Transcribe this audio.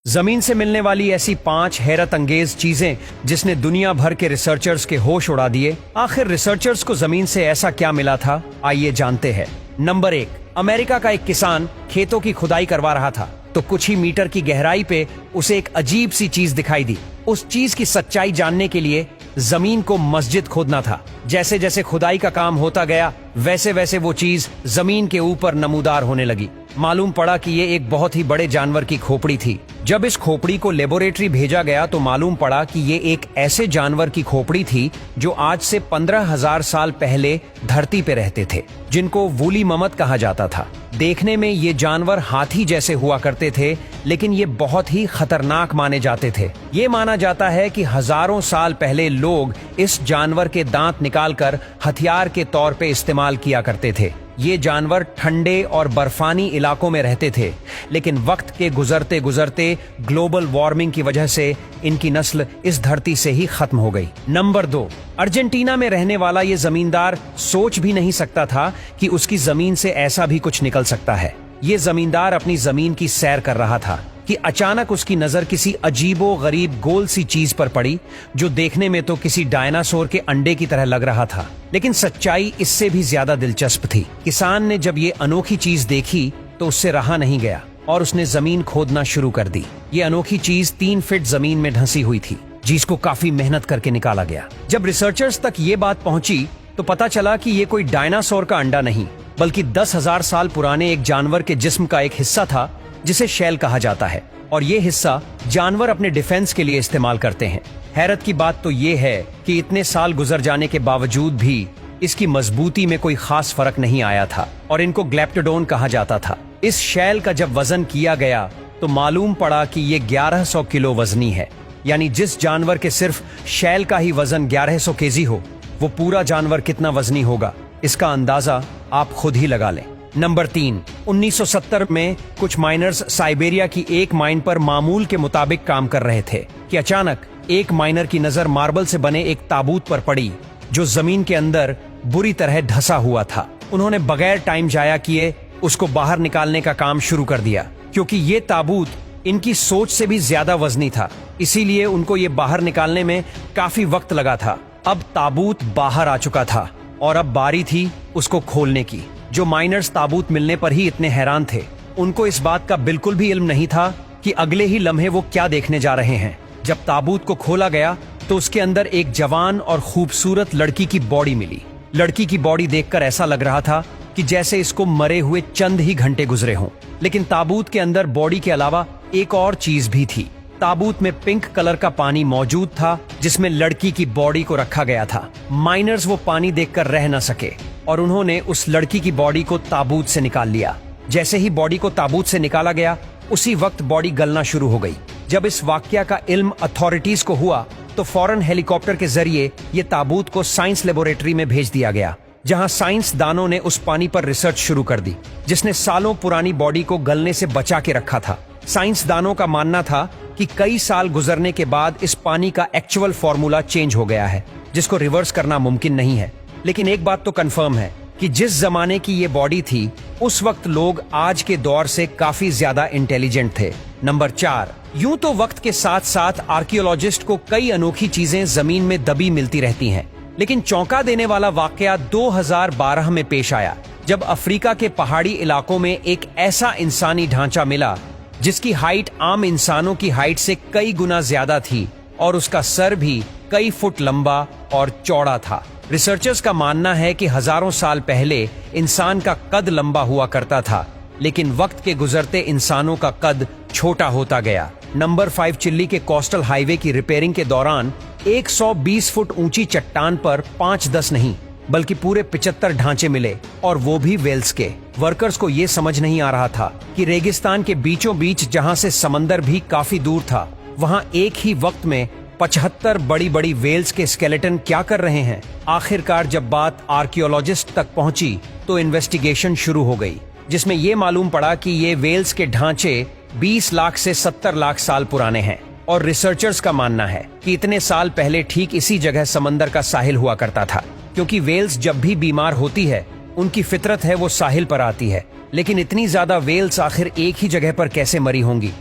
जमीन से मिलने वाली ऐसी 5 हैरत अंगेज चीजें जिसने दुनिया भर के रिसर्चर्स के होश उड़ा दिए। आखिर रिसर्चर्स को जमीन से ऐसा क्या मिला था, आइए जानते हैं। नंबर 1, अमेरिका का एक किसान खेतों की खुदाई करवा रहा था तो कुछ ही मीटर की गहराई पे उसे एक अजीब सी चीज दिखाई दी। उस चीज की सच्चाई जानने के लिए जमीन को मस्जिद खोदना था। जैसे जैसे खुदाई का काम होता गया वैसे वैसे वो चीज जमीन के ऊपर नमूदार होने लगी। मालूम पड़ा कि ये एक बहुत ही बड़े जानवर की खोपड़ी थी। जब इस खोपड़ी को लेबोरेटरी भेजा गया तो मालूम पड़ा कि ये एक ऐसे जानवर की खोपड़ी थी जो आज से 15,000 साल पहले धरती पे रहते थे, जिनको वूली ममत कहा जाता था। देखने में ये जानवर हाथी जैसे हुआ करते थे, लेकिन ये बहुत ही खतरनाक माने जाते थे। ये माना जाता है कि हजारों साल पहले लोग इस जानवर के दांत निकालकर हथियार के तौर पे इस्तेमाल किया करते थे। ये जानवर ठंडे और बर्फानी इलाकों में रहते थे, लेकिन वक्त के गुजरते गुजरते ग्लोबल वार्मिंग की वजह से इनकी नस्ल इस धरती से ही खत्म हो गई। नंबर 2, अर्जेंटीना में रहने वाला ये जमींदार सोच भी नहीं सकता था कि उसकी जमीन से ऐसा भी कुछ निकल सकता है। ये जमींदार अपनी जमीन की सैर कर रहा था कि अचानक उसकी नजर किसी अजीबो गरीब गोल सी चीज पर पड़ी जो देखने में तो किसी डायनासोर के अंडे की तरह लग रहा था, लेकिन सच्चाई इससे भी ज्यादा दिलचस्प थी। किसान ने जब ये अनोखी चीज देखी तो उससे रहा नहीं गया और उसने जमीन खोदना शुरू कर दी। ये अनोखी चीज 3 फीट जमीन में धंसी हुई थी, जिसको काफी मेहनत करके निकाला गया। जब रिसर्चर्स तक ये बात पहुंची तो पता चला कि ये कोई डायनासोर का अंडा नहीं, बल्कि 10,000 साल पुराने एक जानवर के जिस्म का एक हिस्सा था जिसे शैल कहा जाता है, और ये हिस्सा जानवर अपने डिफेंस के लिए इस्तेमाल करते हैं। हैरत की बात तो ये है कि इतने साल गुजर जाने के बावजूद भी इसकी मजबूती में कोई खास फर्क नहीं आया था और इनको ग्लैप्टोडोन कहा जाता था। इस शैल का जब वजन किया गया तो मालूम पड़ा कि ये 1100 किलो वजनी है। यानी जिस जानवर के सिर्फ शैल का ही वजन 1100 केजी हो, वो पूरा जानवर कितना वजनी होगा, इसका अंदाजा आप खुद ही लगा लें। नंबर 3, 1970 में कुछ माइनर्स साइबेरिया की एक माइन पर मामूल के मुताबिक काम कर रहे थे कि अचानक एक माइनर की नजर मार्बल से बने एक ताबूत पर पड़ी जो जमीन के अंदर बुरी तरह धंसा हुआ था। उन्होंने बगैर टाइम जाया किए उसको बाहर निकालने का काम शुरू कर दिया। क्योंकि ये ताबूत इनकी सोच से भी ज्यादा वजनी था, इसीलिए उनको ये बाहर निकालने में काफी वक्त लगा था। अब ताबूत बाहर आ चुका था और अब बारी थी उसको खोलने की। जो माइनर्स ताबूत मिलने पर ही इतने हैरान थे, उनको इस बात का बिल्कुल भी इल्म नहीं था कि अगले ही लम्हे वो क्या देखने जा रहे हैं। जब ताबूत को खोला गया तो उसके अंदर एक जवान और खूबसूरत लड़की की बॉडी मिली। लड़की की बॉडी देखकर ऐसा लग रहा था कि जैसे इसको मरे हुए चंद ही घंटे गुजरे हों, लेकिन ताबूत के अंदर बॉडी के अलावा एक और चीज भी थी। ताबूत में पिंक कलर का पानी मौजूद था जिसमें लड़की की बॉडी को रखा गया था। माइनर्स वो पानी देखकर रह न सके और उन्होंने उस लड़की की बॉडी को ताबूत से निकाल लिया। जैसे ही बॉडी को ताबूत से निकाला गया उसी वक्त बॉडी गलना शुरू हो गई। जब इस वाकया का इल्म अथॉरिटीज को हुआ तो फौरन हेलीकॉप्टर के जरिए ये ताबूत को साइंस लेबोरेटरी में भेज दिया गया, जहां साइंस दानों ने उस पानी पर रिसर्च शुरू कर दी जिसने सालों पुरानी बॉडी को गलने से बचा के रखा था। साइंस दानों का मानना था कि कई साल गुजरने के बाद इस पानी का एक्चुअल फॉर्मूला चेंज हो गया है, जिसको रिवर्स करना मुमकिन नहीं है। लेकिन एक बात तो कंफर्म है कि जिस जमाने की ये बॉडी थी उस वक्त लोग आज के दौर से काफी ज्यादा इंटेलिजेंट थे। नंबर 4, यूं तो वक्त के साथ साथ आर्कियोलॉजिस्ट को कई अनोखी चीजें जमीन में दबी मिलती रहती हैं, लेकिन चौंका देने वाला वाकया 2012 में पेश आया जब अफ्रीका के पहाड़ी इलाकों में एक ऐसा इंसानी ढांचा मिला जिसकी हाइट आम इंसानों की हाइट से कई गुना ज्यादा थी और उसका सर भी कई फुट लंबा और चौड़ा था। रिसर्चर्स का मानना है कि हजारों साल पहले इंसान का कद लंबा हुआ करता था, लेकिन वक्त के गुजरते इंसानों का कद छोटा होता गया। नंबर 5, चिल्ली के कोस्टल हाईवे की रिपेयरिंग के दौरान 120 फुट ऊंची चट्टान पर 5-10 नहीं बल्कि पूरे 75 ढांचे मिले, और वो भी वेल्स के। वर्कर्स को ये समझ नहीं आ रहा था कि रेगिस्तान के बीचों बीच, जहां से समंदर भी काफी दूर था, वहां एक ही वक्त में 75 बड़ी बड़ी वेल्स के स्केलेटन क्या कर रहे हैं। आखिरकार जब बात आर्कियोलॉजिस्ट तक पहुंची तो इन्वेस्टिगेशन शुरू हो गई, जिसमें ये मालूम पड़ा कि ये वेल्स के ढांचे 20 लाख से 70 लाख साल पुराने हैं। और रिसर्चर्स का मानना है कि इतने साल पहले ठीक इसी जगह समंदर का साहिल हुआ करता था, क्योंकि वेल्स जब भी बीमार होती है उनकी फितरत है वो साहिल पर आती है। लेकिन इतनी ज्यादा वेल्स आखिर एक ही जगह पर कैसे मरी होंगी?